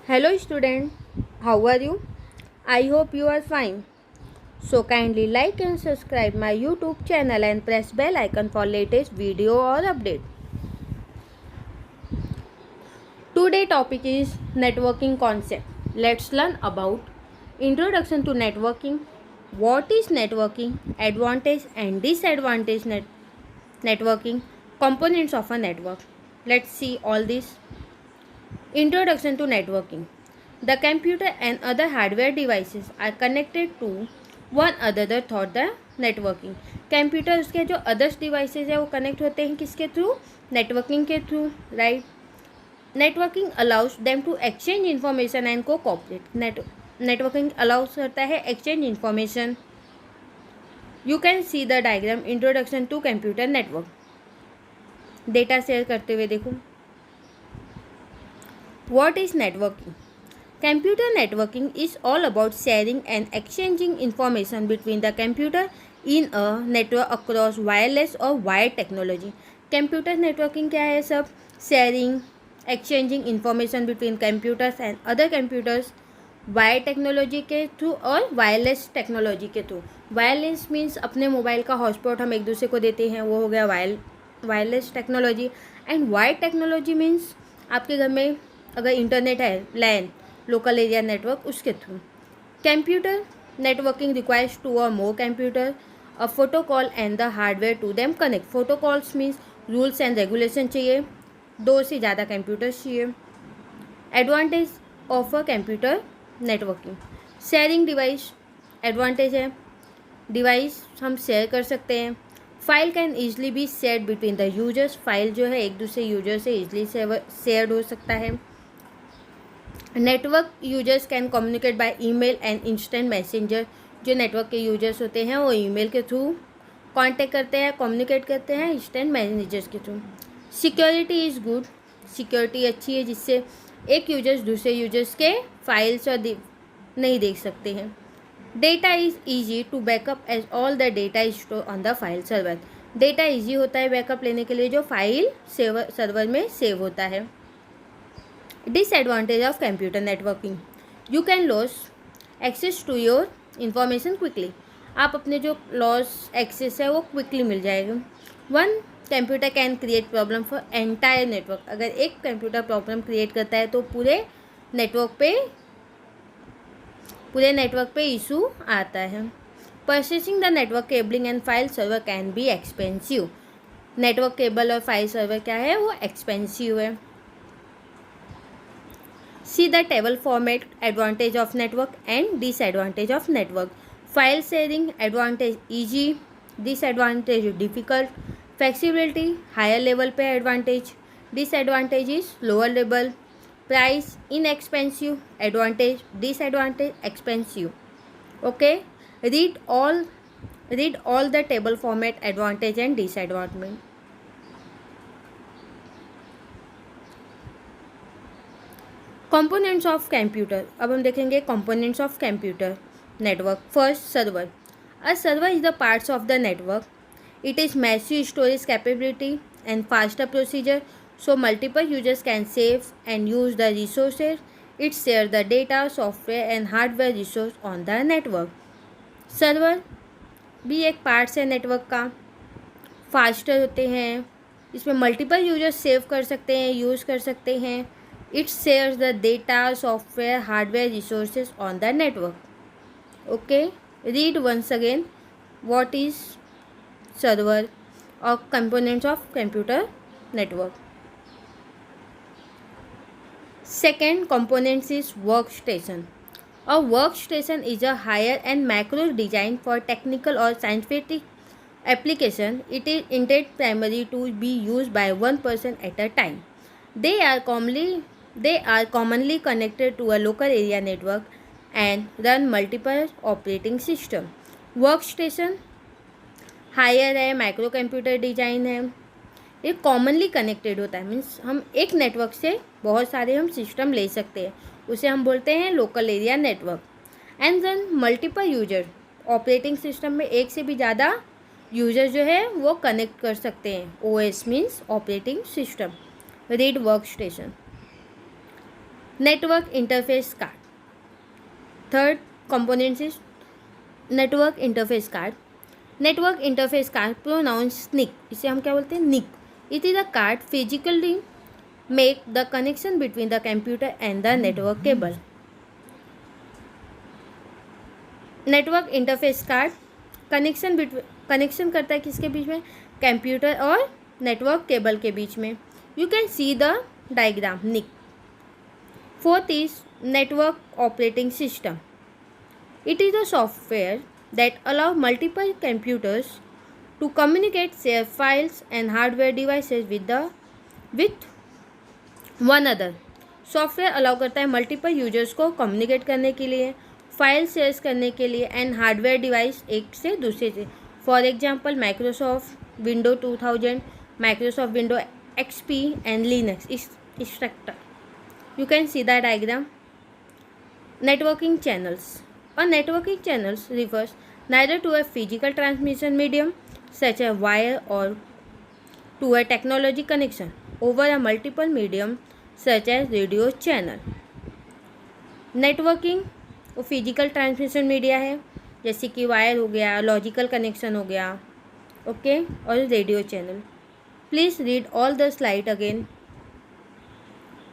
Hello student, how are you? I hope you are fine. So kindly like and subscribe my YouTube channel and press bell icon for latest video or update. Today topic is networking concept. Let's learn about introduction to networking. What is networking? Advantage and disadvantage networking. Components of a network. Let's see all this. Introduction to networking. The computer and other hardware devices are connected to one another through the networking. Computer उसके जो others devices है वो connect होते हैं किसके through? Networking के through, right. Networking allows them to exchange information and cooperate. Networking allows करता है exchange information. You can see the diagram. Introduction to computer network. Data share करते हुए देखो. What is networking? Computer networking is all about sharing and exchanging information between the computer in a network across wireless or wired technology. Computer networking क्या है सब? Sharing, exchanging information between computers and other computers wire technology के through और wireless technology के through. Wireless means अपने mobile का hotspot हम एक दूसरे को देते हैं, वो हो गया wireless technology. And wire technology means आपके घर में अगर इंटरनेट है, लैन, लोकल एरिया नेटवर्क, उसके through. Computer networking requires two और more computer a protocol and the hardware to them connect. Protocols means rules and regulation चाहिए, दो से ज़्यादा कंप्यूटर्स चाहिए. Advantage of a computer networking. Sharing device advantage है, device हम share कर सकते हैं. File can easily be share between the users. File जो है एक दूसरे यूजर से ईजली शेयर हो सकता है. Network users can communicate by email and instant messenger. जो नेटवर्क के यूजर्स होते हैं वो ईमेल के थ्रू कांटेक्ट करते हैं, कम्युनिकेट करते हैं इंस्टेंट मैसेंजर्स के through. Security is good. Security अच्छी है जिससे एक यूजर्स दूसरे यूजर्स के फाइल्स और नहीं देख सकते हैं. Data is easy to backup as all the data is store on the file server. Data easy होता है बैकअप लेने के लिए जो फाइल सर्वर में सेव होता है. Disadvantage of computer networking. You can loss access to your information quickly. आप अपने जो लॉस एक्सेस है वो क्विकली मिल जाएगा. One computer can create problem for entire network. अगर एक कंप्यूटर प्रॉब्लम क्रिएट करता है तो पूरे नेटवर्क पे इशू आता है. Purchasing the network cabling and file server can be expensive. Network cable और फाइल सर्वर क्या है, वो एक्सपेंसिव है. See the table format. Advantage of network and disadvantage of network. File sharing advantage easy, disadvantage difficult. Flexibility higher level पे advantage, disadvantage is lower level. Price inexpensive, advantage, disadvantage expensive. Okay, read all the table format advantage and disadvantage. Components of computer. अब हम देखेंगे components of computer network. First, server. A server is the parts of the network. It is massive storage capability and faster procedure so multiple users can save and use the resources. It share the data, software and hardware resource on the network. Server भी एक parts है network का. Faster होते हैं, इसमें multiple users save कर सकते हैं, यूज़ कर सकते हैं. It shares the data, software, hardware resources on the network. Okay, read once again what is server or components of computer network. Second components is workstation. A workstation is a higher and macro design for technical or scientific application. It is intended primarily to be used by one person at a time. They are commonly connected to a local area network and run multiple operating system. Workstation higher है, micro computer design है. ये commonly connected होता है, means हम एक network से बहुत सारे हम सिस्टम ले सकते हैं, उसे हम बोलते हैं local area network. And run multiple user. Operating system में एक से भी ज़्यादा यूजर जो है वो कनेक्ट कर सकते हैं. OS means operating system. Read work station. network interface card. Third component is network interface card. Network interface card, pronounced NIC, इसे हम क्या बोलते हैं, NIC. It is a card physically make the connection between the computer and the network cable. Network interface card connection करता है किसके बीच में, computer और नेटवर्क केबल के बीच में. You can see the diagram निक. Fourth is network operating system. It is a software that allow multiple computers to communicate, share files and hardware devices with one other. Software allow करता है multiple users को communicate करने के लिए, file share करने के लिए एंड हार्डवेयर डिवाइस एक से दूसरे से. For example Microsoft window 2000, Microsoft window XP and Linux instructor. You can see the diagram. Networking channels. A networking channels refers neither to a physical transmission medium such as wire or to a technology connection over a multiple medium such as radio channel. Networking वो physical transmission media है, जैसे कि wire हो गया, logical connection हो गया, okay, और radio channel. Please read all the slide again.